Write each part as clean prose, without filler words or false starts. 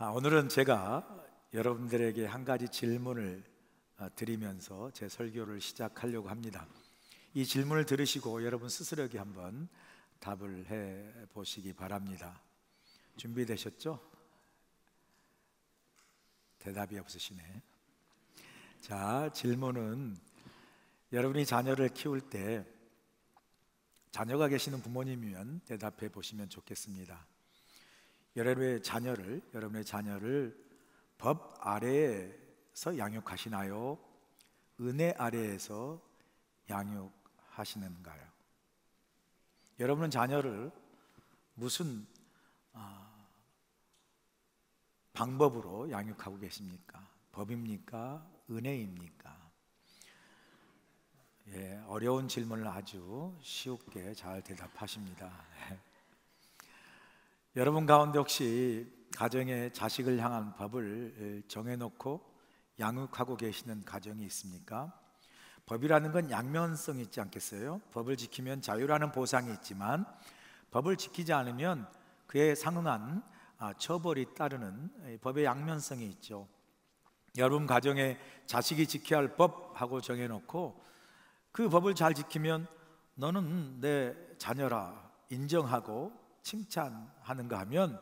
오늘은 제가 여러분들에게 한 가지 질문을 드리면서 제 설교를 시작하려고 합니다. 이 질문을 들으시고 여러분 스스로에게 한번 답을 해 보시기 바랍니다. 준비되셨죠? 대답이 없으시네. 자, 질문은 여러분이 자녀를 키울 때 자녀가 계시는 부모님이면 대답해 보시면 좋겠습니다. 여러분의 자녀를 법 아래에서 양육하시나요? 은혜 아래에서 양육하시는가요? 여러분은 자녀를 무슨 방법으로 양육하고 계십니까? 법입니까? 은혜입니까? 어려운 질문을 아주 쉽게 잘 대답하십니다. 여러분 가운데 혹시 가정에 자식을 향한 법을 정해놓고 양육하고 계시는 가정이 있습니까? 법이라는 건 양면성이 있지 않겠어요? 법을 지키면 자유라는 보상이 있지만 법을 지키지 않으면 그에 상응한 처벌이 따르는 법의 양면성이 있죠. 여러분 가정에 자식이 지켜야 할 법하고 정해놓고 그 법을 잘 지키면 너는 내 자녀라 인정하고 칭찬하는가 하면,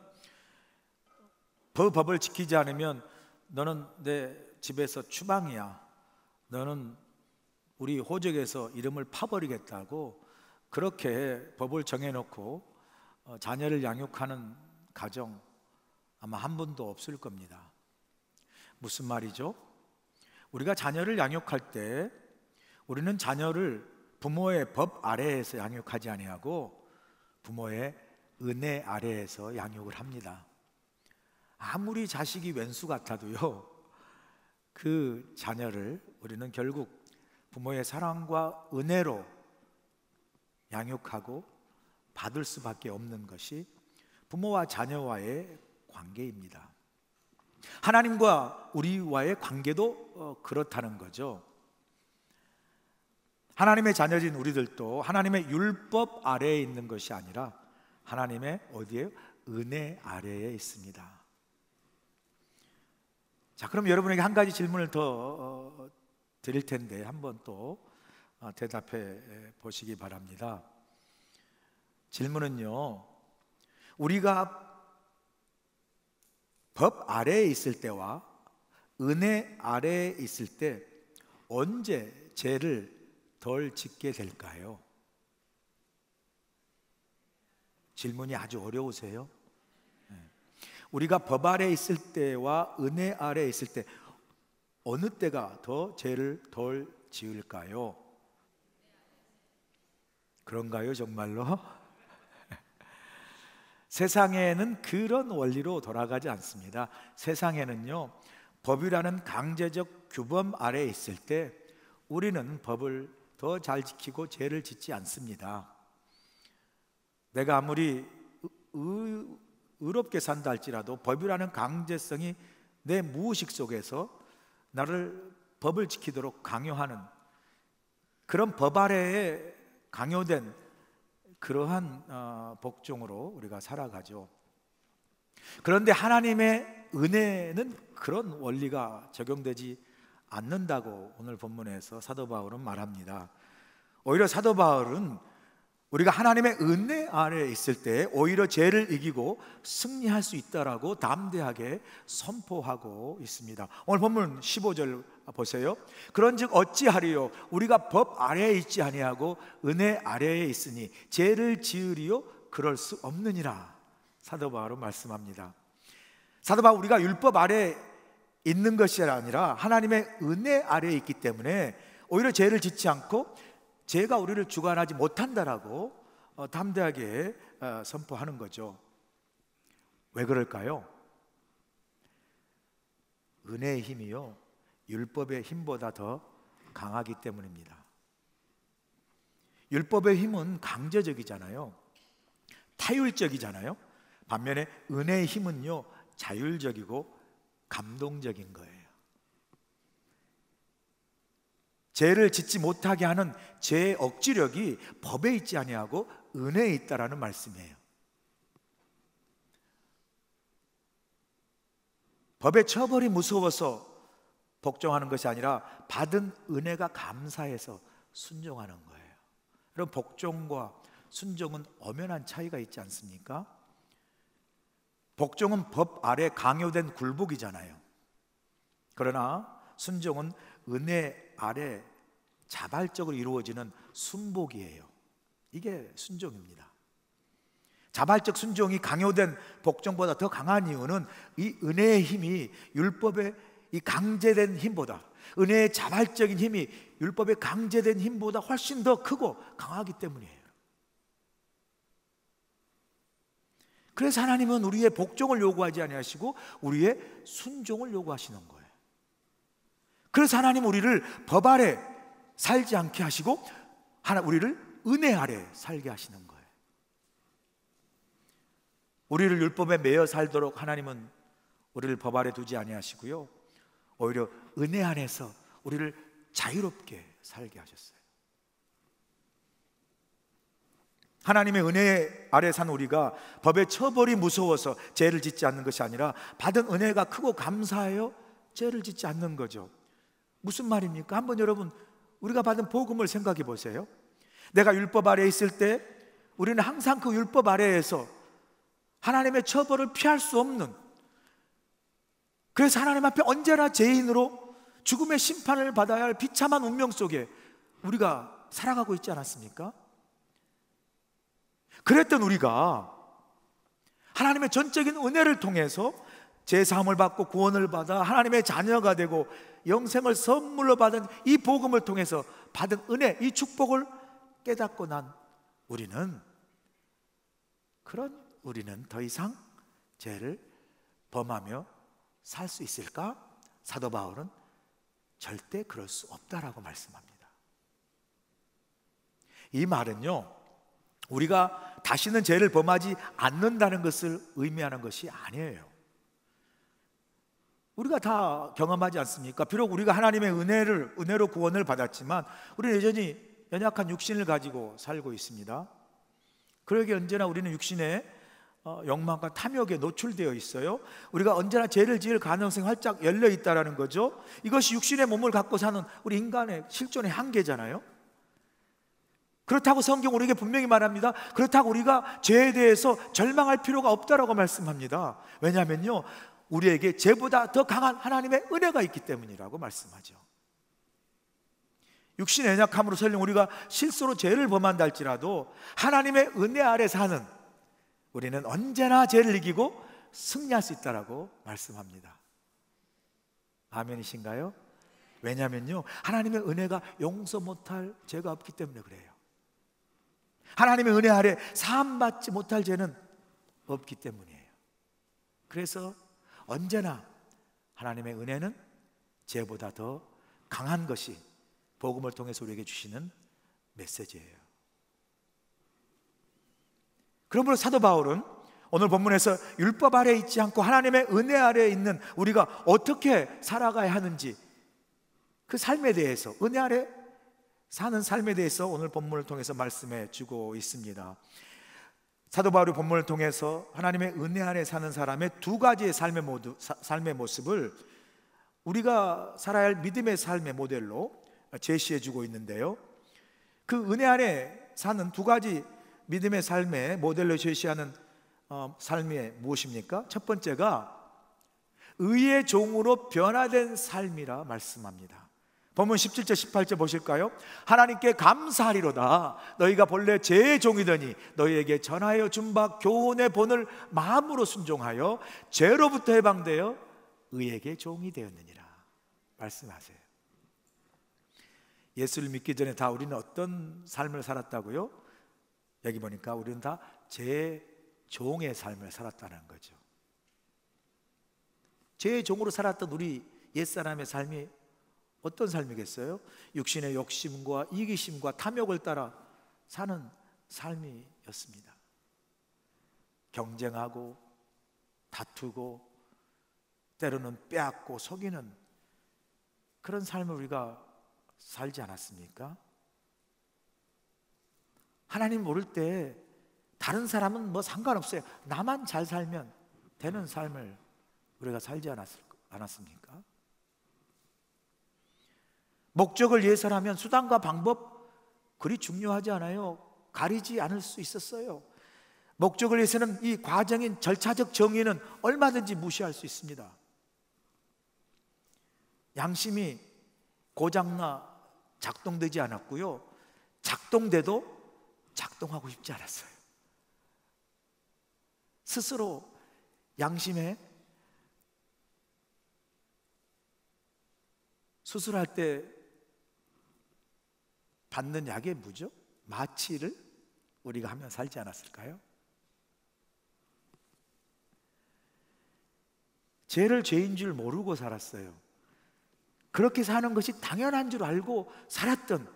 그 법을 지키지 않으면 너는 내 집에서 추방이야, 너는 우리 호적에서 이름을 파버리겠다고 그렇게 법을 정해놓고 자녀를 양육하는 가정 아마 한 분도 없을 겁니다. 무슨 말이죠? 우리가 자녀를 양육할 때 우리는 자녀를 부모의 법 아래에서 양육하지 아니하고 부모의 은혜 아래에서 양육을 합니다. 아무리 자식이 왼수 같아도요, 그 자녀를 우리는 결국 부모의 사랑과 은혜로 양육하고 받을 수밖에 없는 것이 부모와 자녀와의 관계입니다. 하나님과 우리와의 관계도 그렇다는 거죠. 하나님의 자녀진 우리들도 하나님의 율법 아래에 있는 것이 아니라 하나님의 어디에? 은혜 아래에 있습니다. 자, 그럼 여러분에게 한 가지 질문을 더 드릴 텐데 한번 또 대답해 보시기 바랍니다. 질문은요, 우리가 법 아래에 있을 때와 은혜 아래에 있을 때 언제 죄를 덜 짓게 될까요? 질문이 아주 어려우세요? 우리가 법 아래에 있을 때와 은혜 아래에 있을 때 어느 때가 더 죄를 덜 지을까요? 그런가요, 정말로? 세상에는 그런 원리로 돌아가지 않습니다. 세상에는요, 법이라는 강제적 규범 아래에 있을 때 우리는 법을 더 잘 지키고 죄를 짓지 않습니다. 내가 아무리 의롭게 산다 할지라도 법이라는 강제성이 내 무의식 속에서 나를 법을 지키도록 강요하는, 그런 법 아래에 강요된 그러한 복종으로 우리가 살아가죠. 그런데 하나님의 은혜는 그런 원리가 적용되지 않는다고 오늘 본문에서 사도 바울은 말합니다. 오히려 사도 바울은 우리가 하나님의 은혜 아래에 있을 때 오히려 죄를 이기고 승리할 수 있다라고 담대하게 선포하고 있습니다. 오늘 본문 15절 보세요. 그런즉 어찌하리요? 우리가 법 아래에 있지 아니하고 은혜 아래에 있으니 죄를 지으리요? 그럴 수 없느니라. 사도 바울은 말씀합니다. 사도 바울, 우리가 율법 아래에 있는 것이 아니라 하나님의 은혜 아래에 있기 때문에 오히려 죄를 짓지 않고 죄가 우리를 주관하지 못한다라고 담대하게 선포하는 거죠. 왜 그럴까요? 은혜의 힘이요, 율법의 힘보다 더 강하기 때문입니다. 율법의 힘은 강제적이잖아요. 타율적이잖아요. 반면에 은혜의 힘은요, 자율적이고 감동적인 거예요. 죄를 짓지 못하게 하는 죄의 억지력이 법에 있지 아니하고 은혜에 있다라는 말씀이에요. 법의 처벌이 무서워서 복종하는 것이 아니라 받은 은혜가 감사해서 순종하는 거예요. 그럼 복종과 순종은 엄연한 차이가 있지 않습니까? 복종은 법 아래 강요된 굴복이잖아요. 그러나 순종은 은혜 아래 자발적으로 이루어지는 순복이에요. 이게 순종입니다. 자발적 순종이 강요된 복종보다 더 강한 이유는 이 은혜의 힘이 율법의 이 강제된 힘보다, 은혜의 자발적인 힘이 율법의 강제된 힘보다 훨씬 더 크고 강하기 때문이에요. 그래서 하나님은 우리의 복종을 요구하지 아니하시고 우리의 순종을 요구하시는 거예요. 그래서 하나님은 우리를 법 아래 살지 않게 하시고 우리를 은혜 아래 살게 하시는 거예요. 우리를 율법에 매여 살도록 하나님은 우리를 법 아래 두지 아니하시고요, 오히려 은혜 안에서 우리를 자유롭게 살게 하셨어요. 하나님의 은혜 아래 산 우리가 법의 처벌이 무서워서 죄를 짓지 않는 것이 아니라 받은 은혜가 크고 감사하여 죄를 짓지 않는 거죠. 무슨 말입니까? 한번 여러분 우리가 받은 복음을 생각해 보세요. 내가 율법 아래에 있을 때 우리는 항상 그 율법 아래에서 하나님의 처벌을 피할 수 없는, 그래서 하나님 앞에 언제나 죄인으로 죽음의 심판을 받아야 할 비참한 운명 속에 우리가 살아가고 있지 않았습니까? 그랬던 우리가 하나님의 전적인 은혜를 통해서 죄사함을 받고 구원을 받아 하나님의 자녀가 되고 영생을 선물로 받은 이 복음을 통해서 받은 은혜, 이 축복을 깨닫고 난 우리는 더 이상 죄를 범하며 살 수 있을까? 사도 바울은 절대 그럴 수 없다라고 말씀합니다. 이 말은요, 우리가 다시는 죄를 범하지 않는다는 것을 의미하는 것이 아니에요. 우리가 다 경험하지 않습니까? 비록 우리가 하나님의 은혜로 구원을 받았지만 우리는 여전히 연약한 육신을 가지고 살고 있습니다. 그러기에 언제나 우리는 육신의 욕망과 탐욕에 노출되어 있어요. 우리가 언제나 죄를 지을 가능성이 활짝 열려 있다는 거죠. 이것이 육신의 몸을 갖고 사는 우리 인간의 실존의 한계잖아요. 그렇다고 성경 우리에게 분명히 말합니다. 그렇다고 우리가 죄에 대해서 절망할 필요가 없다라고 말씀합니다. 왜냐하면요, 우리에게 죄보다 더 강한 하나님의 은혜가 있기 때문이라고 말씀하죠. 육신의 연약함으로 설령 우리가 실수로 죄를 범한다 할지라도 하나님의 은혜 아래 사는 우리는 언제나 죄를 이기고 승리할 수 있다라고 말씀합니다. 아멘이신가요? 왜냐하면요, 하나님의 은혜가 용서 못할 죄가 없기 때문에 그래요. 하나님의 은혜 아래 사함받지 못할 죄는 없기 때문이에요. 그래서 언제나 하나님의 은혜는 죄보다 더 강한 것이 복음을 통해서 우리에게 주시는 메시지예요. 그러므로 사도 바울은 오늘 본문에서 율법 아래에 있지 않고 하나님의 은혜 아래에 있는 우리가 어떻게 살아가야 하는지, 그 삶에 대해서, 은혜 아래 사는 삶에 대해서 오늘 본문을 통해서 말씀해 주고 있습니다. 사도 바울이 본문을 통해서 하나님의 은혜 아래 사는 사람의 두 가지의 삶의 모습을 우리가 살아야 할 믿음의 삶의 모델로 제시해 주고 있는데요, 그 은혜 아래 사는 두 가지 믿음의 삶의 모델로 제시하는 삶이 무엇입니까? 첫 번째가 의의 종으로 변화된 삶이라 말씀합니다. 본문 17절 18절 보실까요? 하나님께 감사하리로다. 너희가 본래 죄의 종이더니 너희에게 전하여 준 바 교훈의 본을 마음으로 순종하여 죄로부터 해방되어 의에게 종이 되었느니라 말씀하세요. 예수를 믿기 전에 다 우리는 어떤 삶을 살았다고요? 여기 보니까 우리는 다 죄의 종의 삶을 살았다는 거죠. 죄의 종으로 살았던 우리 옛사람의 삶이 어떤 삶이겠어요? 육신의 욕심과 이기심과 탐욕을 따라 사는 삶이었습니다. 경쟁하고 다투고 때로는 빼앗고 속이는 그런 삶을 우리가 살지 않았습니까? 하나님 모를 때 다른 사람은 뭐 상관없어요. 나만 잘 살면 되는 삶을 우리가 살지 않았습니까? 목적을 위해서라면 수단과 방법 그리 중요하지 않아요. 가리지 않을 수 있었어요. 목적을 위해서는 이 과정인 절차적 정의는 얼마든지 무시할 수 있습니다. 양심이 고장나 작동되지 않았고요, 작동돼도 작동하고 싶지 않았어요. 스스로 양심에 수술할 때 받는 약의 뭐죠? 마취를 우리가 하며 살지 않았을까요? 죄를 죄인 줄 모르고 살았어요. 그렇게 사는 것이 당연한 줄 알고 살았던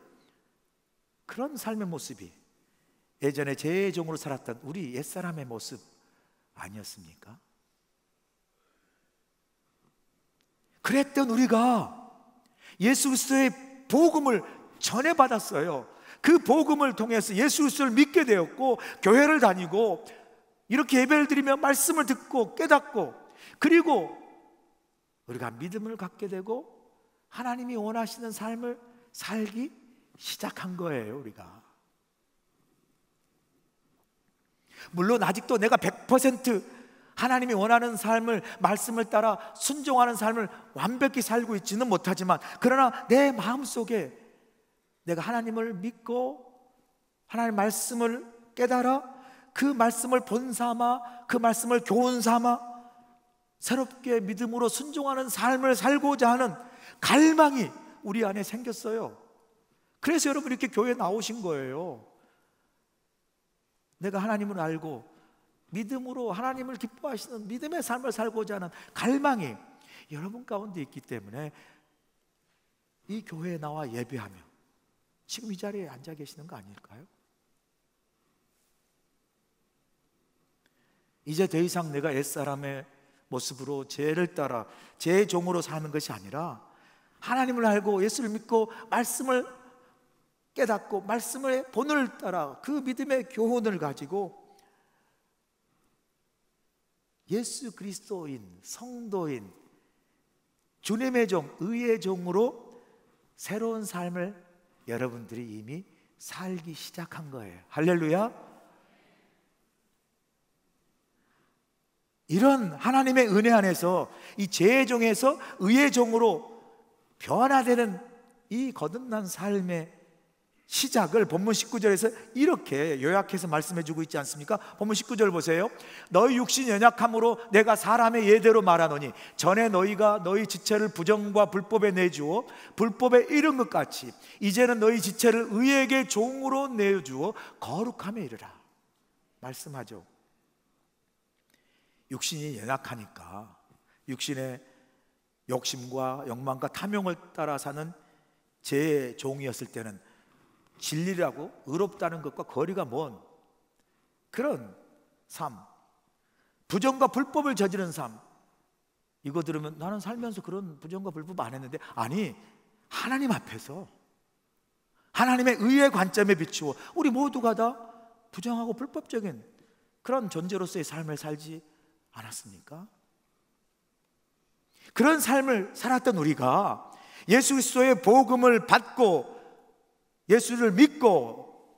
그런 삶의 모습이 예전에 죄의 종으로 살았던 우리 옛사람의 모습 아니었습니까? 그랬던 우리가 예수 그리스도의 복음을 전해받았어요. 그 복음을 통해서 예수 그리스도를 믿게 되었고, 교회를 다니고 이렇게 예배를 드리며 말씀을 듣고 깨닫고, 그리고 우리가 믿음을 갖게 되고 하나님이 원하시는 삶을 살기 시작한 거예요. 우리가 물론 아직도 내가 100% 하나님이 원하는 삶을, 말씀을 따라 순종하는 삶을 완벽히 살고 있지는 못하지만, 그러나 내 마음속에 내가 하나님을 믿고 하나님의 말씀을 깨달아 그 말씀을 본삼아, 그 말씀을 교훈삼아 새롭게 믿음으로 순종하는 삶을 살고자 하는 갈망이 우리 안에 생겼어요. 그래서 여러분 이렇게 교회에 나오신 거예요. 내가 하나님을 알고 믿음으로 하나님을 기뻐하시는 믿음의 삶을 살고자 하는 갈망이 여러분 가운데 있기 때문에 이 교회에 나와 예배하며 지금 이 자리에 앉아 계시는 거 아닐까요? 이제 더 이상 내가 옛사람의 모습으로 죄를 따라 죄의 종으로 사는 것이 아니라 하나님을 알고 예수를 믿고 말씀을 깨닫고 말씀의 본을 따라 그 믿음의 교훈을 가지고 예수 그리스도인, 성도인, 주님의 종, 의의 종으로 새로운 삶을 여러분들이 이미 살기 시작한 거예요. 할렐루야. 이런 하나님의 은혜 안에서 이 죄의 종에서 의의 종으로 변화되는 이 거듭난 삶의 시작을 본문 19절에서 이렇게 요약해서 말씀해 주고 있지 않습니까? 본문 19절 보세요. 너희 육신이 연약함으로 내가 사람의 예대로 말하노니 전에 너희가 너희 지체를 부정과 불법에 내주어 불법에 이른 것 같이 이제는 너희 지체를 의에게 종으로 내주어 거룩함에 이르라 말씀하죠. 육신이 연약하니까 육신의 욕심과 욕망과 탐욕을 따라 사는 제 종이었을 때는 진리라고 의롭다는 것과 거리가 먼 그런 삶, 부정과 불법을 저지른 삶, 이거 들으면 나는 살면서 그런 부정과 불법 안 했는데, 아니, 하나님 앞에서 하나님의 의의 관점에 비추어 우리 모두가 다 부정하고 불법적인 그런 존재로서의 삶을 살지 않았습니까? 그런 삶을 살았던 우리가 예수 그리스도의 복음을 받고 예수를 믿고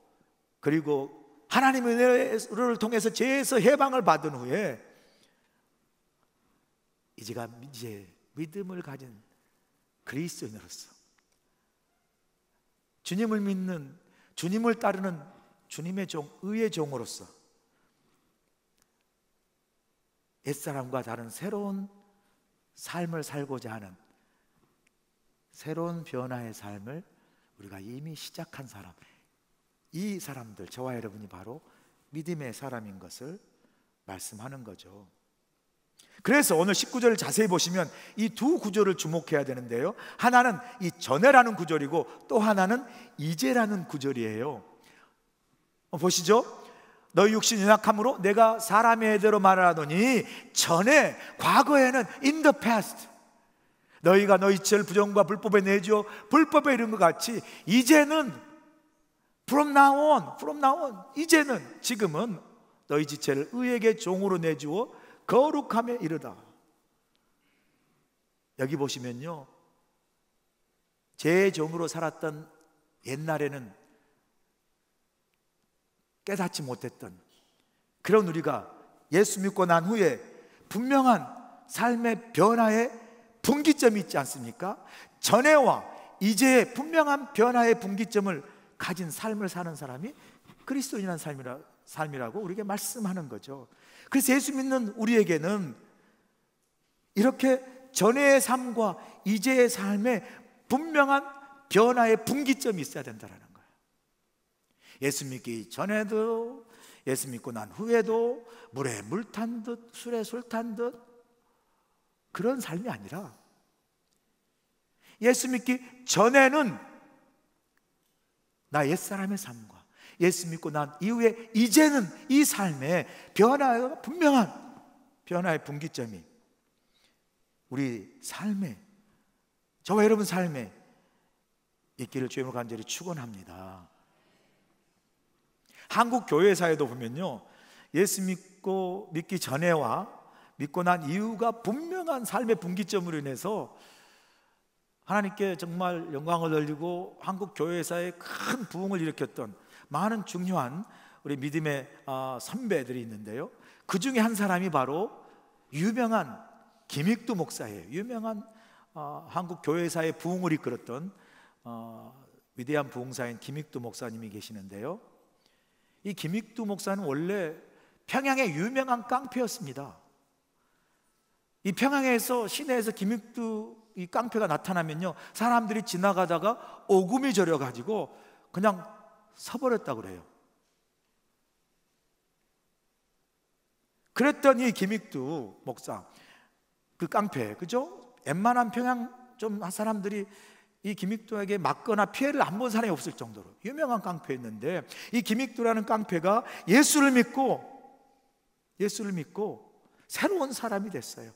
그리고 하나님의 은혜를 통해서 죄에서 해방을 받은 후에 이제 믿음을 가진 그리스도인으로서 주님을 믿는, 주님을 따르는 주님의 종, 의의 종으로서 옛사람과 다른 새로운 삶을 살고자 하는 새로운 변화의 삶을 우리가 이미 시작한 사람, 이 사람들, 저와 여러분이 바로 믿음의 사람인 것을 말씀하는 거죠. 그래서 오늘 19절을 자세히 보시면 이 두 구절을 주목해야 되는데요, 하나는 이 전에라는 구절이고 또 하나는 이제라는 구절이에요. 보시죠. 너희 육신이 연약함으로 내가 사람의 예대로 말하노니 전에, 과거에는 in the past 너희가 너희 지체를 부정과 불법에 내주어 불법에 이른 것 같이 이제는 from now on 이제는, 지금은 너희 지체를 의에게 종으로 내주어 거룩함에 이르다. 여기 보시면요, 제 종으로 살았던 옛날에는 깨닫지 못했던 그런 우리가 예수 믿고 난 후에 분명한 삶의 변화의 분기점이 있지 않습니까? 전에와 이제의 분명한 변화의 분기점을 가진 삶을 사는 사람이 그리스도인이라는 삶이라고 우리에게 말씀하는 거죠. 그래서 예수 믿는 우리에게는 이렇게 전의 삶과 이제의 삶에 분명한 변화의 분기점이 있어야 된다는 거예요. 예수 믿기 전에도, 예수 믿고 난 후에도 물에 물 탄 듯 술에 술 탄 듯 그런 삶이 아니라, 예수 믿기 전에는 나 옛사람의 삶과 예수 믿고 난 이후에 이제는 이 삶에 변화가 분명한 변화의 분기점이 우리 삶에, 저와 여러분 삶에 있기를 주님을 간절히 축원합니다. 한국 교회사에도 보면요, 예수 믿기 전에와 믿고 난 이후가 분명한 삶의 분기점으로 인해서 하나님께 정말 영광을 돌리고 한국 교회사에 큰 부흥을 일으켰던 많은 중요한 우리 믿음의 선배들이 있는데요, 그 중에 한 사람이 바로 유명한 김익두 목사예요. 유명한 한국 교회사의 부흥을 이끌었던 위대한 부흥사인 김익두 목사님이 계시는데요, 이 김익두 목사는 원래 평양의 유명한 깡패였습니다. 이 평양에서 시내에서 김익두 이 깡패가 나타나면요, 사람들이 지나가다가 오금이 저려가지고 그냥 서버렸다고 그래요. 그랬던 이 김익두 목사, 그 깡패, 그죠? 웬만한 평양 좀 사람들이 이 김익두에게 맞거나 피해를 안 본 사람이 없을 정도로 유명한 깡패였는데, 이 김익두라는 깡패가 예수를 믿고 새로운 사람이 됐어요.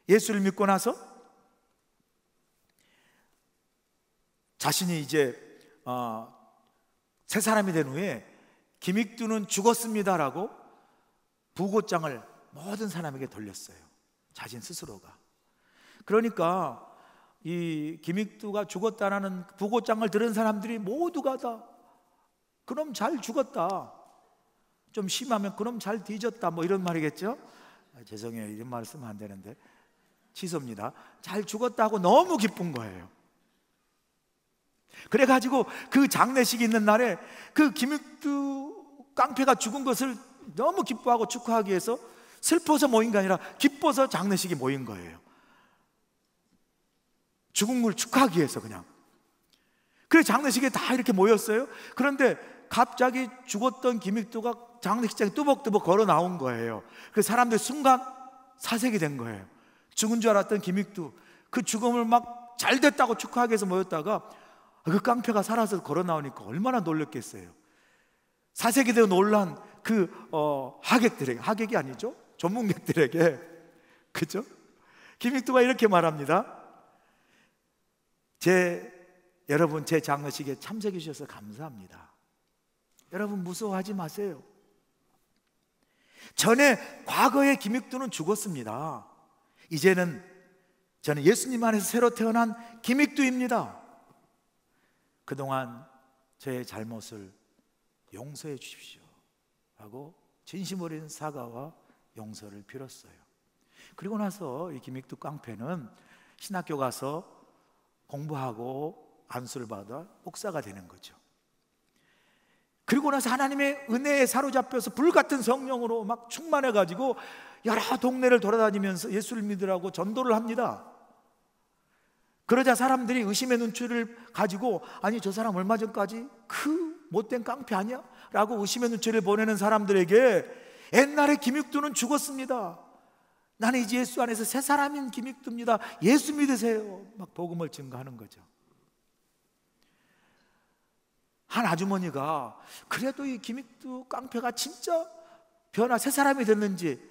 예수를 믿고 나서 자신이 이제 새 사람이 된 후에 김익두는 죽었습니다라고 부고장을 모든 사람에게 돌렸어요. 자신 스스로가. 그러니까 이 김익두가 죽었다라는 부고장을 들은 사람들이 모두가 다 그럼 잘 죽었다, 좀 심하면 그럼 잘 뒤졌다, 뭐 이런 말이겠죠. 죄송해요, 이런 말 쓰면 안 되는데 취소입니다. 잘 죽었다고 너무 기쁜 거예요. 그래가지고 그 장례식이 있는 날에 그 김익두 깡패가 죽은 것을 너무 기뻐하고 축하하기 위해서 슬퍼서 모인 게 아니라 기뻐서 장례식이 모인 거예요. 죽은 걸 축하하기 위해서 그냥. 그래 장례식에 다 이렇게 모였어요. 그런데 갑자기 죽었던 김익두가 장례식장에 뚜벅뚜벅 걸어 나온 거예요. 그 사람들 순간 사색이 된 거예요. 죽은 줄 알았던 김익두, 그 죽음을 막 잘 됐다고 축하하기 위해서 모였다가 그 깡패가 살아서 걸어 나오니까 얼마나 놀랐겠어요. 사색이 되어 놀란 그 하객들에게, 하객이 아니죠, 전문객들에게, 그죠? 김익두가 이렇게 말합니다. 여러분 제 장례식에 참석해 주셔서 감사합니다. 여러분 무서워하지 마세요. 과거의 김익두는 죽었습니다. 이제는 저는 예수님 안에서 새로 태어난 김익두입니다. 그동안 저의 잘못을 용서해 주십시오 하고 진심 어린 사과와 용서를 빌었어요. 그리고 나서 이 김익두 깡패는 신학교 가서 공부하고 안수를 받아 목사가 되는 거죠. 그리고 나서 하나님의 은혜에 사로잡혀서 불같은 성령으로 막 충만해가지고 여러 동네를 돌아다니면서 예수를 믿으라고 전도를 합니다. 그러자 사람들이 의심의 눈초리를 가지고, 아니 저 사람 얼마 전까지 그 못된 깡패 아니야? 라고 의심의 눈초리를 보내는 사람들에게 옛날에 김익두는 죽었습니다, 나는 이제 예수 안에서 새 사람인 김익두입니다, 예수 믿으세요, 막 복음을 증거하는 거죠. 한 아주머니가 그래도 이 김익두 깡패가 진짜 새 사람이 됐는지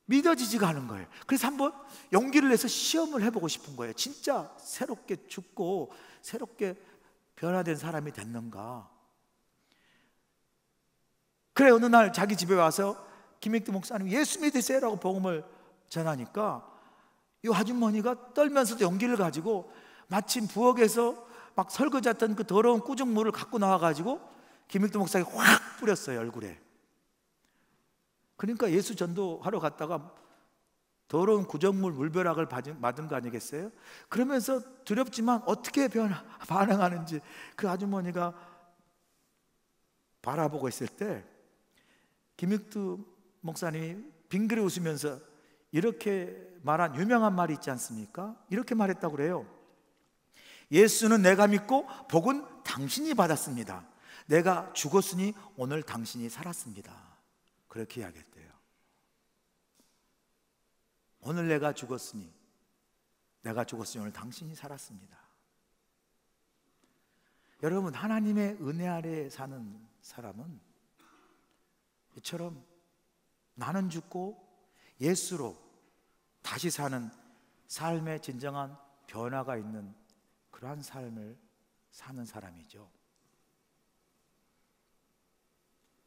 믿어지지가 않은 거예요. 그래서 한번 용기를 내서 시험을 해보고 싶은 거예요. 진짜 새롭게 죽고 새롭게 변화된 사람이 됐는가. 그래 어느 날 자기 집에 와서 김익두 목사님 예수 믿으세요라고 복음을 전하니까 이 아주머니가 떨면서도 용기를 가지고 마침 부엌에서 막 설거지했던 그 더러운 꾸중물을 갖고 나와가지고 김익두 목사에게 확 뿌렸어요, 얼굴에. 그러니까 예수 전도하러 갔다가 더러운 구정물 물벼락을 맞은 거 아니겠어요? 그러면서 두렵지만 어떻게 반응하는지 그 아주머니가 바라보고 있을 때 김익두 목사님이 빙그레 웃으면서 이렇게 말한 유명한 말이 있지 않습니까? 이렇게 말했다고 그래요. 예수는 내가 믿고 복은 당신이 받았습니다. 내가 죽었으니 오늘 당신이 살았습니다. 그렇게 이야기했대요. 오늘 내가 죽었으니 오늘 당신이 살았습니다. 여러분, 하나님의 은혜 아래에 사는 사람은 이처럼 나는 죽고 예수로 다시 사는 삶의 진정한 변화가 있는 그러한 삶을 사는 사람이죠.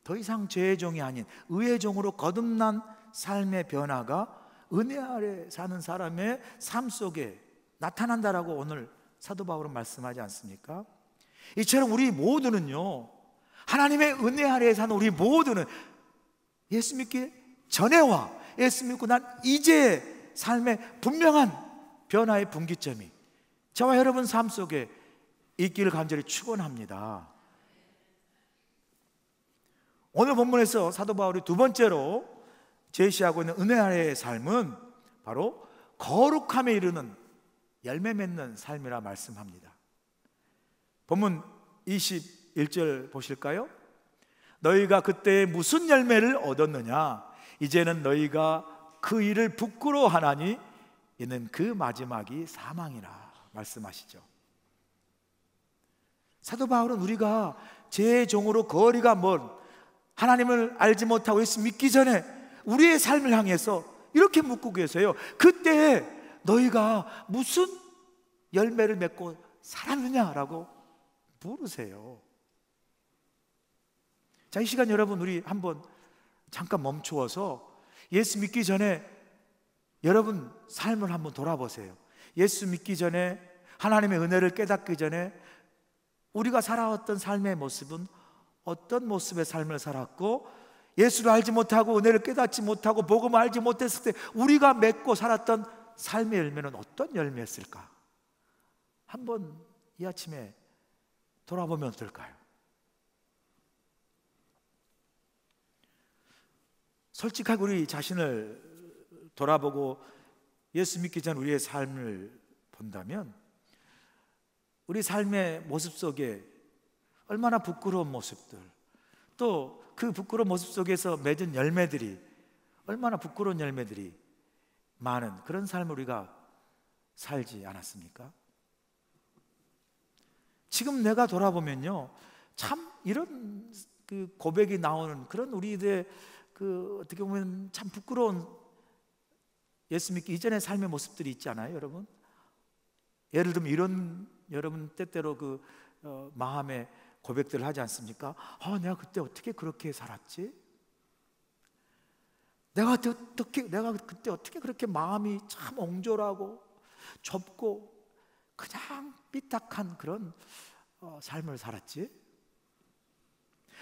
더 이상 죄의 종이 아닌 의의 종으로 거듭난 삶의 변화가 은혜 아래 사는 사람의 삶 속에 나타난다라고 오늘 사도 바울은 말씀하지 않습니까? 이처럼 우리 모두는요, 하나님의 은혜 아래에 사는 우리 모두는 예수 믿기 전에와 예수 믿고 난 이제의 삶의 분명한 변화의 분기점이 저와 여러분 삶 속에 있기를 간절히 축원합니다. 오늘 본문에서 사도 바울이 두 번째로 제시하고 있는 은혜 아래의 삶은 바로 거룩함에 이르는 열매 맺는 삶이라 말씀합니다. 본문 21절 보실까요? 너희가 그때 무슨 열매를 얻었느냐? 이제는 너희가 그 일을 부끄러워하나니 이는 그 마지막이 사망이라 말씀하시죠. 사도 바울은 우리가 죄의 종으로 거리가 먼 하나님을 알지 못하고 예수 믿기 전에 우리의 삶을 향해서 이렇게 묻고 계세요. 그때 너희가 무슨 열매를 맺고 살았느냐라고 물으세요. 자, 이 시간 여러분, 우리 한번 잠깐 멈추어서 예수 믿기 전에 여러분 삶을 한번 돌아보세요. 예수 믿기 전에, 하나님의 은혜를 깨닫기 전에 우리가 살아왔던 삶의 모습은 어떤 모습의 삶을 살았고, 예수를 알지 못하고 은혜를 깨닫지 못하고 복음을 알지 못했을 때 우리가 맺고 살았던 삶의 열매는 어떤 열매였을까? 한번 이 아침에 돌아보면 어떨까요? 솔직하게 우리 자신을 돌아보고 예수 믿기 전 우리의 삶을 본다면 우리 삶의 모습 속에 얼마나 부끄러운 모습들, 또 그 부끄러운 모습 속에서 맺은 열매들이 얼마나 부끄러운 열매들이 많은 그런 삶을 우리가 살지 않았습니까? 지금 내가 돌아보면요, 참 이런 그 고백이 나오는 그런 우리들의 그 어떻게 보면 참 부끄러운 예수 믿기 이전의 삶의 모습들이 있지 않아요, 여러분? 예를 들면 이런, 여러분 때때로 그 마음의 고백들을 하지 않습니까? 내가 그때 어떻게 그렇게 살았지? 내가 그때 어떻게 그렇게 마음이 참 옹졸하고 좁고 그냥 삐딱한 그런 삶을 살았지?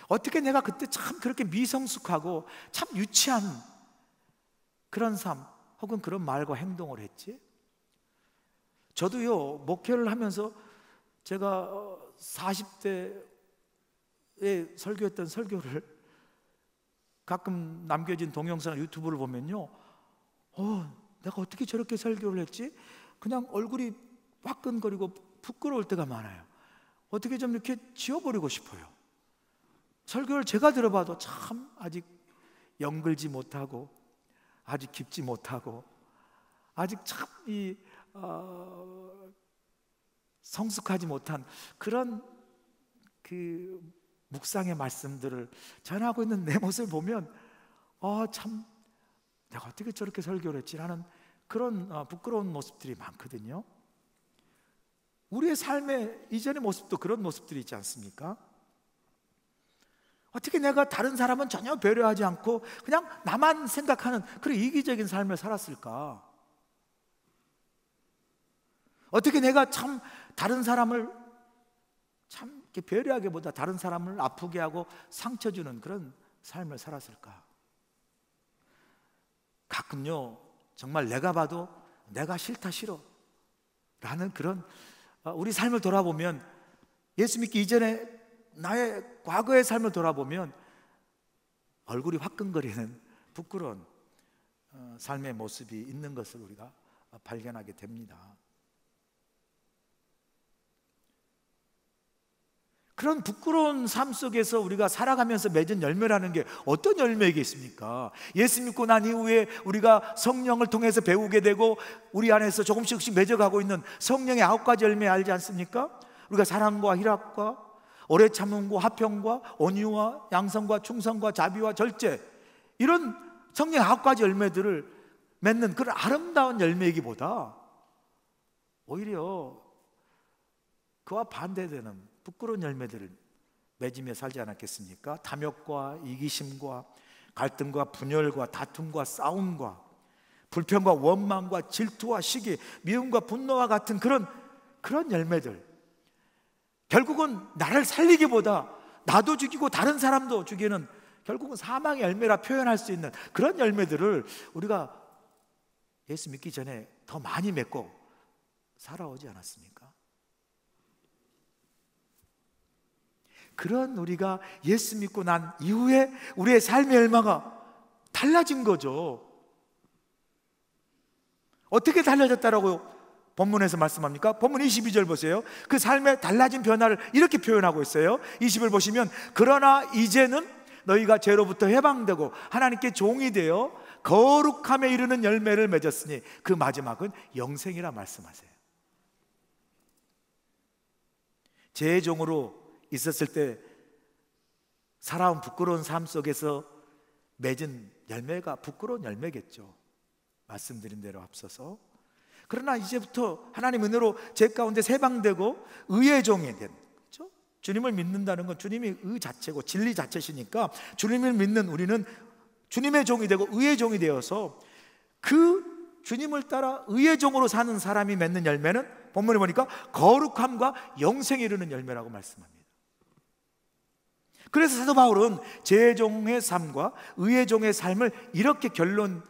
어떻게 내가 그때 참 그렇게 미성숙하고 참 유치한 그런 삶 혹은 그런 말과 행동을 했지? 저도요, 목회를 하면서 제가 40대에 설교했던 설교를 가끔 남겨진 동영상 유튜브를 보면요, 내가 어떻게 저렇게 설교를 했지? 그냥 얼굴이 화끈거리고 부끄러울 때가 많아요. 어떻게 좀 이렇게 지워버리고 싶어요. 설교를 제가 들어봐도 참 아직 영글지 못하고 아직 깊지 못하고 아직 참 성숙하지 못한 그런 그 묵상의 말씀들을 전하고 있는 내 모습을 보면 참 내가 어떻게 저렇게 설교를 했지라는 그런 부끄러운 모습들이 많거든요. 우리의 삶의 이전의 모습도 그런 모습들이 있지 않습니까? 어떻게 내가 다른 사람은 전혀 배려하지 않고 그냥 나만 생각하는 그런 이기적인 삶을 살았을까? 어떻게 내가 참 다른 사람을 참 이렇게 배려하기보다 다른 사람을 아프게 하고 상처 주는 그런 삶을 살았을까? 가끔요, 정말 내가 봐도 내가 싫다 싫어 라는 그런 우리 삶을 돌아보면, 예수 믿기 이전에 나의 과거의 삶을 돌아보면 얼굴이 화끈거리는 부끄러운 삶의 모습이 있는 것을 우리가 발견하게 됩니다. 그런 부끄러운 삶 속에서 우리가 살아가면서 맺은 열매라는 게 어떤 열매이겠습니까? 예수 믿고 난 이후에 우리가 성령을 통해서 배우게 되고 우리 안에서 조금씩 맺어가고 있는 성령의 9가지 열매 알지 않습니까? 우리가 사랑과 희락과 오래 참음과 화평과 온유와 양성과 충성과 자비와 절제, 이런 성령의 9가지 열매들을 맺는 그런 아름다운 열매이기보다 오히려 그와 반대되는 부끄러운 열매들을 맺으며 살지 않았겠습니까? 탐욕과 이기심과 갈등과 분열과 다툼과 싸움과 불평과 원망과 질투와 시기, 미움과 분노와 같은 그런 열매들, 결국은 나를 살리기보다 나도 죽이고 다른 사람도 죽이는, 결국은 사망의 열매라 표현할 수 있는 그런 열매들을 우리가 예수 믿기 전에 더 많이 맺고 살아오지 않았습니까? 그런 우리가 예수 믿고 난 이후에 우리의 삶의 열매가 달라진 거죠. 어떻게 달라졌다라고 본문에서 말씀합니까? 본문 22절 보세요. 그 삶의 달라진 변화를 이렇게 표현하고 있어요. 20을 보시면, 그러나 이제는 너희가 죄로부터 해방되고 하나님께 종이 되어 거룩함에 이르는 열매를 맺었으니 그 마지막은 영생이라 말씀하세요. 죄의 종으로 있었을 때 살아온 부끄러운 삶 속에서 맺은 열매가 부끄러운 열매겠죠. 말씀드린 대로 앞서서. 그러나 이제부터 하나님 은혜로 죄 가운데 해방되고 의의 종이 된, 그렇죠? 주님을 믿는다는 건 주님이 의 자체고 진리 자체시니까 주님을 믿는 우리는 주님의 종이 되고 의의 종이 되어서 그 주님을 따라 의의 종으로 사는 사람이 맺는 열매는 본문에 보니까 거룩함과 영생에 이르는 열매라고 말씀합니다. 그래서 사도 바울은 죄의 종의 삶과 의의 종의 삶을 이렇게 결론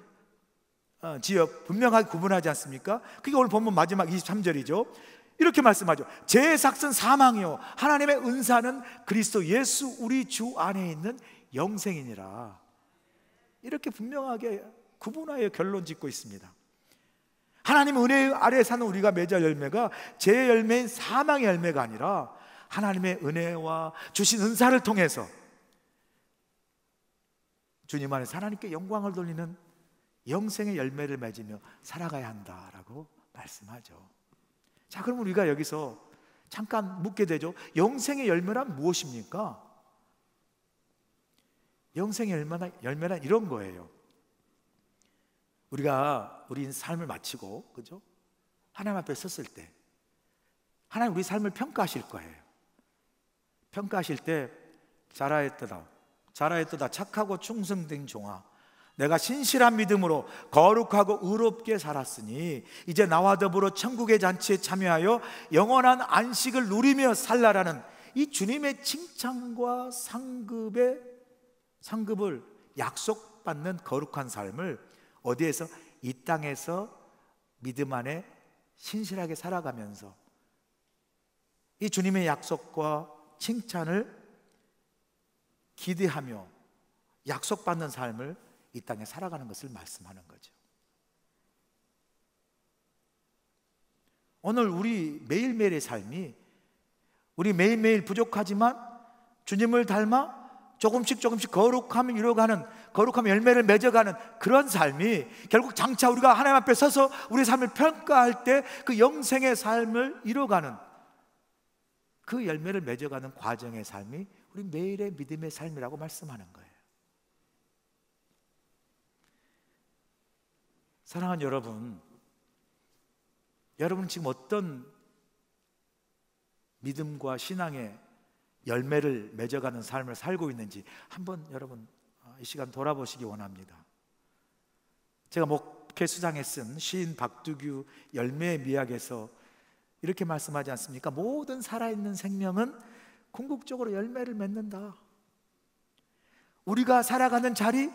지어 분명하게 구분하지 않습니까? 그게 오늘 본문 마지막 23절이죠. 이렇게 말씀하죠. 죄의 삭은 사망이요 하나님의 은사는 그리스도 예수 우리 주 안에 있는 영생이니라. 이렇게 분명하게 구분하여 결론 짓고 있습니다. 하나님의 은혜 아래에 사는 우리가 맺을 열매가 죄의 열매인 사망의 열매가 아니라 하나님의 은혜와 주신 은사를 통해서 주님 안에서 하나님께 영광을 돌리는 영생의 열매를 맺으며 살아가야 한다라고 말씀하죠. 자, 그럼 우리가 여기서 잠깐 묻게 되죠. 영생의 열매란 무엇입니까? 영생의 열매란 이런 거예요. 우리가 우리 삶을 마치고, 그죠? 하나님 앞에 섰을 때 하나님 우리 삶을 평가하실 거예요. 평가하실 때 잘하였도다 착하고 충성된 종아, 내가 신실한 믿음으로 거룩하고 의롭게 살았으니 이제 나와 더불어 천국의 잔치에 참여하여 영원한 안식을 누리며 살라라는 이 주님의 칭찬과 상급을 약속받는 거룩한 삶을 어디에서? 이 땅에서 믿음 안에 신실하게 살아가면서 이 주님의 약속과 칭찬을 기대하며 약속받는 삶을 이 땅에 살아가는 것을 말씀하는 거죠. 오늘 우리 매일매일의 삶이 우리 매일매일 부족하지만 주님을 닮아 조금씩 거룩함을 이루어가는, 거룩함의 열매를 맺어가는 그런 삶이 결국 장차 우리가 하나님 앞에 서서 우리 삶을 평가할 때 그 영생의 삶을 이루어가는 그 열매를 맺어가는 과정의 삶이 우리 매일의 믿음의 삶이라고 말씀하는 거예요. 사랑하는 여러분 지금 어떤 믿음과 신앙의 열매를 맺어가는 삶을 살고 있는지 한번 여러분 이 시간 돌아보시기 원합니다. 제가 목회 수장에 쓴 시인 박두규 열매의 미학에서 이렇게 말씀하지 않습니까? 모든 살아있는 생명은 궁극적으로 열매를 맺는다. 우리가 살아가는 자리,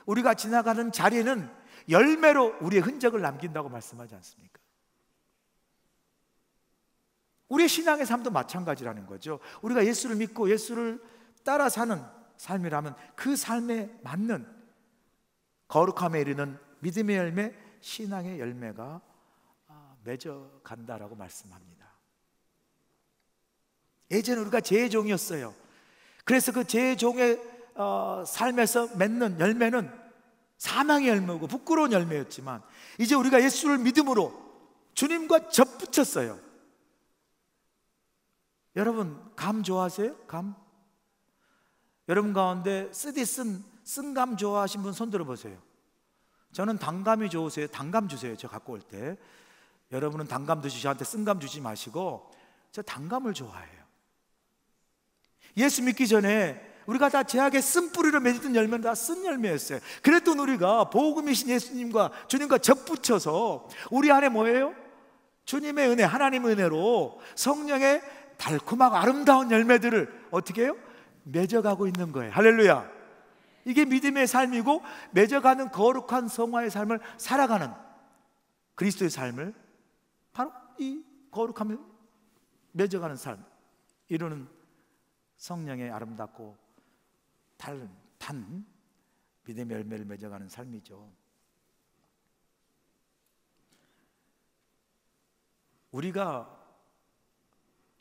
우리가 지나가는 자리는 열매로 우리의 흔적을 남긴다고 말씀하지 않습니까? 우리의 신앙의 삶도 마찬가지라는 거죠. 우리가 예수를 믿고 예수를 따라 사는 삶이라면 그 삶에 맞는 거룩함에 이르는 믿음의 열매, 신앙의 열매가 맺어간다라고 말씀합니다. 예전에 우리가 제종이었어요. 그래서 그 제종의 삶에서 맺는 열매는 사망의 열매고 부끄러운 열매였지만, 이제 우리가 예수를 믿음으로 주님과 접붙였어요. 여러분, 감 좋아하세요? 감? 여러분 가운데 쓰디 쓴 감 좋아하신 분 손 들어보세요. 저는 단감이 좋으세요? 단감 주세요. 저 갖고 올 때. 여러분은 단감 드시고 저한테 쓴 감 주지 마시고, 저 단감을 좋아해요. 예수 믿기 전에 우리가 다 제약의 쓴 뿌리로 맺었던 열매는 다 쓴 열매였어요. 그랬던 우리가 복음이신 예수님과 주님과 접붙여서 우리 안에 뭐예요? 주님의 은혜, 하나님의 은혜로 성령의 달콤하고 아름다운 열매들을 어떻게 해요? 맺어가고 있는 거예요. 할렐루야. 이게 믿음의 삶이고, 맺어가는 거룩한 성화의 삶을 살아가는 그리스도의 삶을 바로 이 거룩함을 맺어가는 삶, 이루는 성령의 아름답고 단 믿음의 열매를 맺어가는 삶이죠. 우리가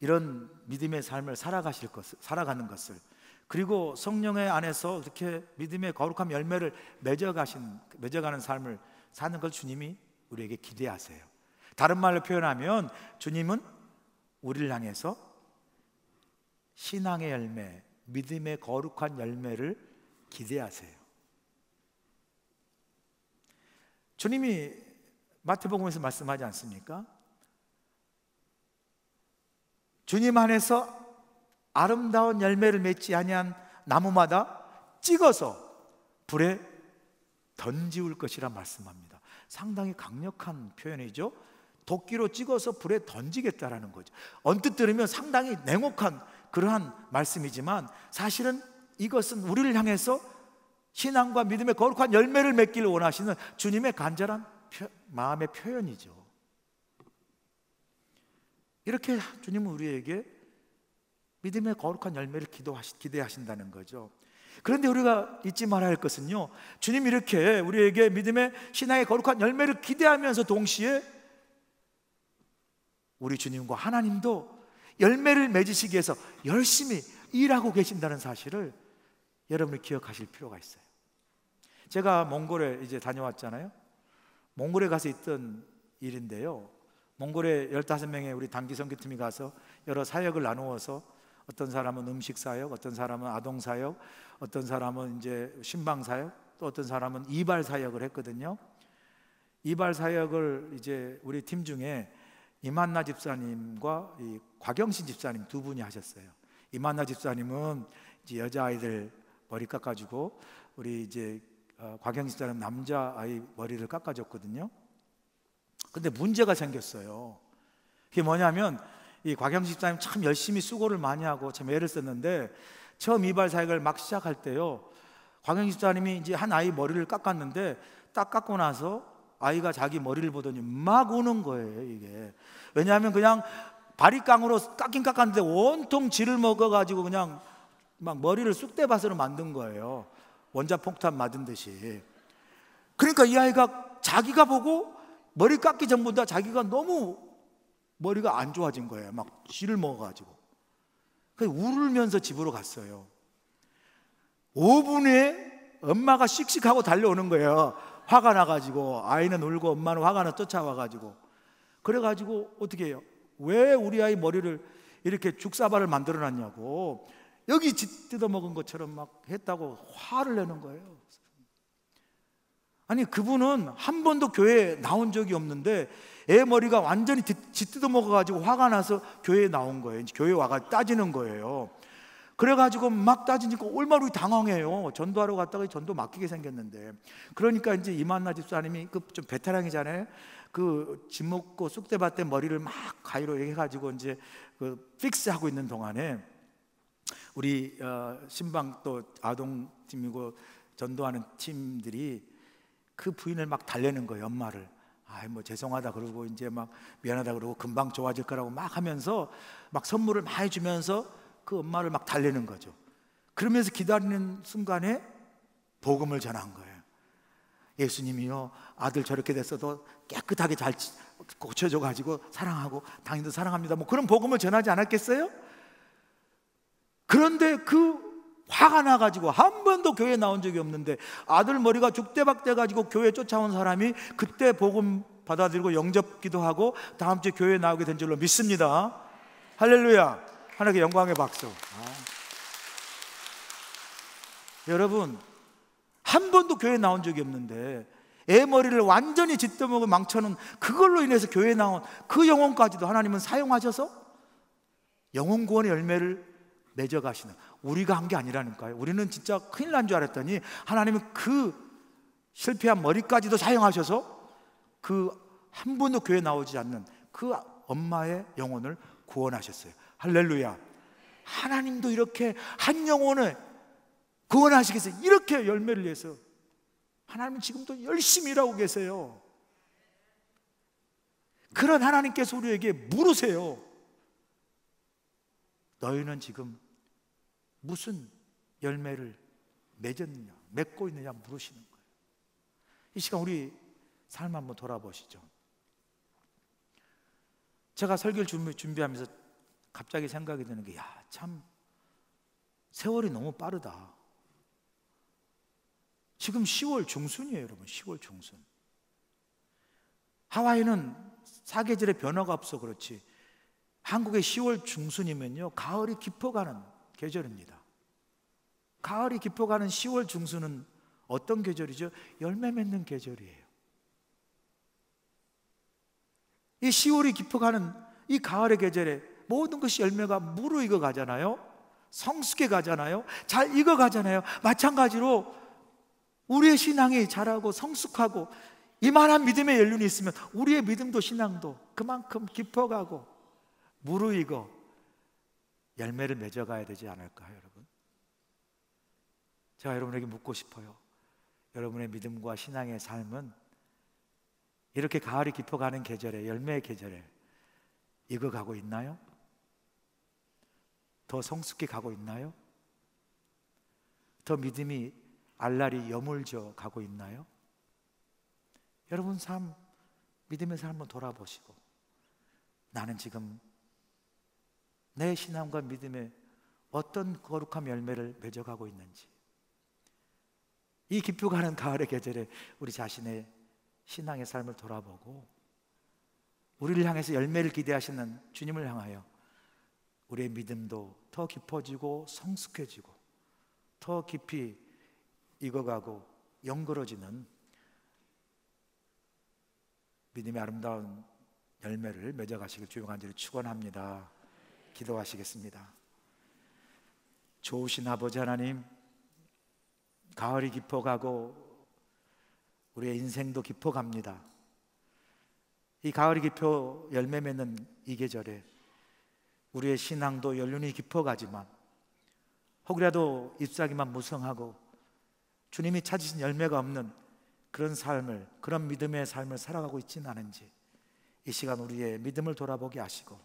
이런 믿음의 삶을 살아가는 것을, 그리고 성령의 안에서 이렇게 믿음의 거룩한 열매를 맺어가는 삶을 사는 걸 주님이 우리에게 기대하세요. 다른 말로 표현하면 주님은 우리를 향해서 신앙의 열매, 믿음의 거룩한 열매를 기대하세요. 주님이 마태복음에서 말씀하지 않습니까? 주님 안에서 아름다운 열매를 맺지 아니한 나무마다 찍어서 불에 던지울 것이라 말씀합니다. 상당히 강력한 표현이죠. 도끼로 찍어서 불에 던지겠다라는 거죠. 언뜻 들으면 상당히 냉혹한 그러한 말씀이지만, 사실은 이것은 우리를 향해서 신앙과 믿음의 거룩한 열매를 맺기를 원하시는 주님의 간절한 마음의 표현이죠. 이렇게 주님은 우리에게 믿음의 거룩한 열매를 기대하신다는 거죠. 그런데 우리가 잊지 말아야 할 것은요, 주님이 이렇게 우리에게 믿음의 신앙의 거룩한 열매를 기대하면서 동시에 우리 주님과 하나님도 열매를 맺으시기 위해서 열심히 일하고 계신다는 사실을 여러분이 기억하실 필요가 있어요. 제가 몽골에 이제 다녀왔잖아요. 몽골에 가서 있던 일인데요, 몽골에 15명의 우리 단기 선교팀이 가서 여러 사역을 나누어서, 어떤 사람은 음식 사역, 어떤 사람은 아동 사역, 어떤 사람은 이제 신방 사역, 또 어떤 사람은 이발 사역을 했거든요. 이발 사역을 이제 우리 팀 중에 이만나 집사님과 이 곽영신 집사님 두 분이 하셨어요. 이만나 집사님은 이제 여자아이들 머리 깎아주고, 우리 이제 곽영신 집사님 남자아이 머리를 깎아줬거든요. 근데 문제가 생겼어요. 그게 뭐냐면, 이 곽영신 집사님 참 열심히 수고를 많이 하고 참 애를 썼는데, 처음 이발 사역을 막 시작할 때요, 곽영신 집사님이 이제 한 아이 머리를 깎았는데, 딱 깎고 나서 아이가 자기 머리를 보더니 막 우는 거예요. 이게 왜냐하면 그냥 바리깡으로 깎긴 깎았는데 온통 쥐를 먹어가지고 그냥 막 머리를 쑥대밭으로 만든 거예요. 원자폭탄 맞은 듯이. 그러니까 이 아이가 자기가 보고 머리 깎기 전보다 자기가 너무 머리가 안 좋아진 거예요. 막 쥐를 먹어가지고. 그래서 울면서 집으로 갔어요. 5분 후에 엄마가 씩씩하고 달려오는 거예요. 화가 나가지고, 아이는 울고 엄마는 화가 나 쫓아와가지고. 그래가지고 어떻게 해요? 왜 우리 아이 머리를 이렇게 죽사발을 만들어놨냐고, 여기 쥐 뜯어먹은 것처럼 막 했다고 화를 내는 거예요. 아니, 그분은 한 번도 교회에 나온 적이 없는데 애 머리가 완전히 쥐 뜯어먹어가지고 화가 나서 교회에 나온 거예요. 이제 교회에 와가 따지는 거예요. 그래가지고 막 따지니까 얼마나 당황해요. 전도하러 갔다가 전도 맡기게 생겼는데. 그러니까 이제 이만나 집사님이 그 좀 베테랑이잖아요. 그 집 먹고 쑥대밭에 머리를 막 가위로 해가지고 이제 그 픽스하고 있는 동안에 우리 신방 또 아동팀이고 전도하는 팀들이 그 부인을 막 달래는 거예요. 엄마를. 뭐 죄송하다 그러고 이제 막 미안하다 그러고 금방 좋아질 거라고 막 하면서 막 선물을 많이 주면서 그 엄마를 막 달래는 거죠. 그러면서 기다리는 순간에 복음을 전한 거예요. 예수님이요, 아들 저렇게 됐어도 깨끗하게 잘 고쳐줘 가지고 사랑하고 당신도 사랑합니다, 뭐 그런 복음을 전하지 않았겠어요? 그런데 그 화가 나가지고 한 번도 교회에 나온 적이 없는데 아들 머리가 죽대박대 가지고 교회 쫓아온 사람이 그때 복음 받아들이고 영접 기도하고 다음 주에 교회에 나오게 된 줄로 믿습니다. 할렐루야. 하나님께 영광의 박수. 여러분, 한 번도 교회에 나온 적이 없는데 애 머리를 완전히 짓떠먹은 망쳐는 그걸로 인해서 교회에 나온 그 영혼까지도 하나님은 사용하셔서 영혼 구원의 열매를 맺어가시는, 우리가 한 게 아니라니까요. 우리는 진짜 큰일 난 줄 알았더니 하나님은 그 실패한 머리까지도 사용하셔서 그 한 번도 교회에 나오지 않는 그 엄마의 영혼을 구원하셨어요. 할렐루야. 하나님도 이렇게 한 영혼을 구원하시겠어요? 이렇게 열매를 내서 하나님은 지금도 열심히 일하고 계세요. 그런 하나님께서 우리에게 물으세요. 너희는 지금 무슨 열매를 맺었느냐, 맺고 있느냐 물으시는 거예요. 이 시간 우리 삶 한번 돌아보시죠. 제가 설교를 준비하면서 갑자기 생각이 드는 게, 참 세월이 너무 빠르다. 지금 10월 중순이에요, 여러분. 10월 중순. 하와이는 사계절의 변화가 없어 그렇지 한국의 10월 중순이면요, 가을이 깊어가는 계절입니다. 가을이 깊어가는 10월 중순은 어떤 계절이죠? 열매 맺는 계절이에요. 이 10월이 깊어가는 이 가을의 계절에 모든 것이 열매가 무르익어 가잖아요. 성숙해 가잖아요. 잘 익어 가잖아요. 마찬가지로 우리의 신앙이 자라고 성숙하고 이만한 믿음의 연륜이 있으면 우리의 믿음도 신앙도 그만큼 깊어가고 무르익어 열매를 맺어가야 되지 않을까요, 여러분? 제가 여러분에게 묻고 싶어요. 여러분의 믿음과 신앙의 삶은 이렇게 가을이 깊어가는 계절에, 열매의 계절에 익어가고 있나요? 더 성숙해 가고 있나요? 더 믿음이 알알이 여물져 가고 있나요? 여러분 삶, 믿음의 삶을 돌아보시고 나는 지금 내 신앙과 믿음에 어떤 거룩한 열매를 맺어가고 있는지, 이 깊어가는 가을의 계절에 우리 자신의 신앙의 삶을 돌아보고 우리를 향해서 열매를 기대하시는 주님을 향하여 우리의 믿음도 더 깊어지고 성숙해지고 더 깊이 익어가고 영그러지는 믿음의 아름다운 열매를 맺어가시길 주의 간절히 축원합니다. 기도하시겠습니다. 좋으신 아버지 하나님, 가을이 깊어가고 우리의 인생도 깊어갑니다. 이 가을이 깊어 열매 맺는 이 계절에 우리의 신앙도 연륜이 깊어가지만 혹이라도 잎사귀만 무성하고 주님이 찾으신 열매가 없는 그런 삶을, 그런 믿음의 삶을 살아가고 있지는 않은지 이 시간 우리의 믿음을 돌아보게 하시고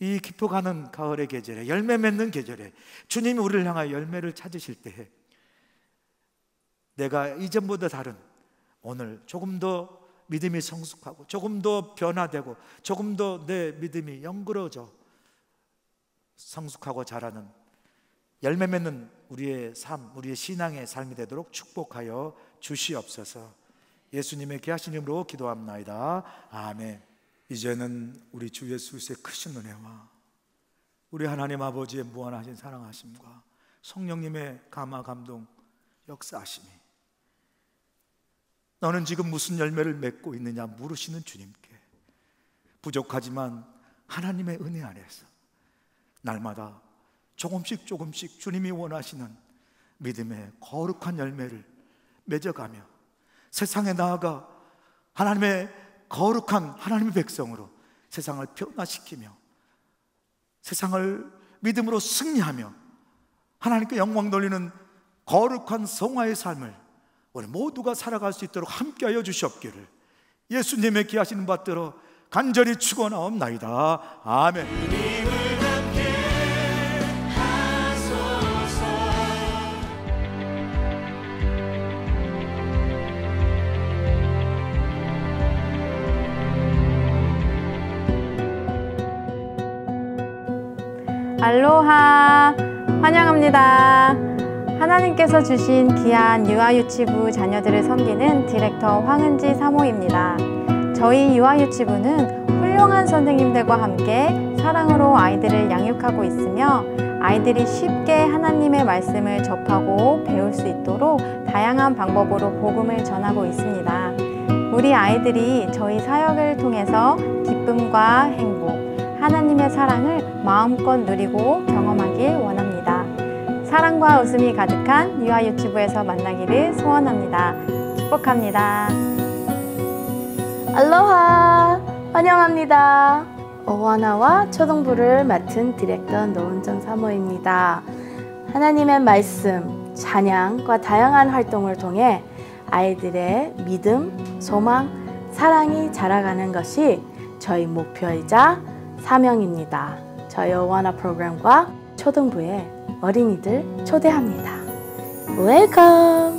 이 깊어가는 가을의 계절에, 열매 맺는 계절에 주님이 우리를 향하여 열매를 찾으실 때에 내가 이전보다 다른 오늘 조금 더 믿음이 성숙하고 조금 더 변화되고 조금 더 내 믿음이 영그러져 성숙하고 자라는 열매 맺는 우리의 삶, 우리의 신앙의 삶이 되도록 축복하여 주시옵소서. 예수님의 귀하신 이름으로 기도합나이다. 아멘. 이제는 우리 주 예수의 크신 은혜와 우리 하나님 아버지의 무한하신 사랑하심과 성령님의 감화 감동 역사하심이 너는 지금 무슨 열매를 맺고 있느냐 물으시는 주님께 부족하지만 하나님의 은혜 안에서 날마다 조금씩 조금씩 주님이 원하시는 믿음의 거룩한 열매를 맺어가며 세상에 나아가 하나님의 거룩한 하나님의 백성으로 세상을 변화시키며 세상을 믿음으로 승리하며 하나님께 영광 돌리는 거룩한 성화의 삶을 우리 모두가 살아갈 수 있도록 함께하여 주시옵기를 예수님의 귀하시는 받들어 간절히 축원하옵나이다. 아멘. 알로하, 환영합니다. 하나님께서 주신 귀한 유아유치부 자녀들을 섬기는 디렉터 황은지 사모입니다. 저희 유아유치부는 훌륭한 선생님들과 함께 사랑으로 아이들을 양육하고 있으며 아이들이 쉽게 하나님의 말씀을 접하고 배울 수 있도록 다양한 방법으로 복음을 전하고 있습니다. 우리 아이들이 저희 사역을 통해서 기쁨과 행복, 하나님의 사랑을 마음껏 누리고 경험하길 원합니다. 사랑과 웃음이 가득한 유아유치부에서 만나기를 소원합니다. 축복합니다. 알로하! 환영합니다. 어워나와 초등부를 맡은 디렉터 노은정 사모입니다. 하나님의 말씀, 찬양과 다양한 활동을 통해 아이들의 믿음, 소망, 사랑이 자라가는 것이 저희 목표이자 사명입니다. 저희 어워나 프로그램과 초등부에 어린이들 초대합니다. 웰컴!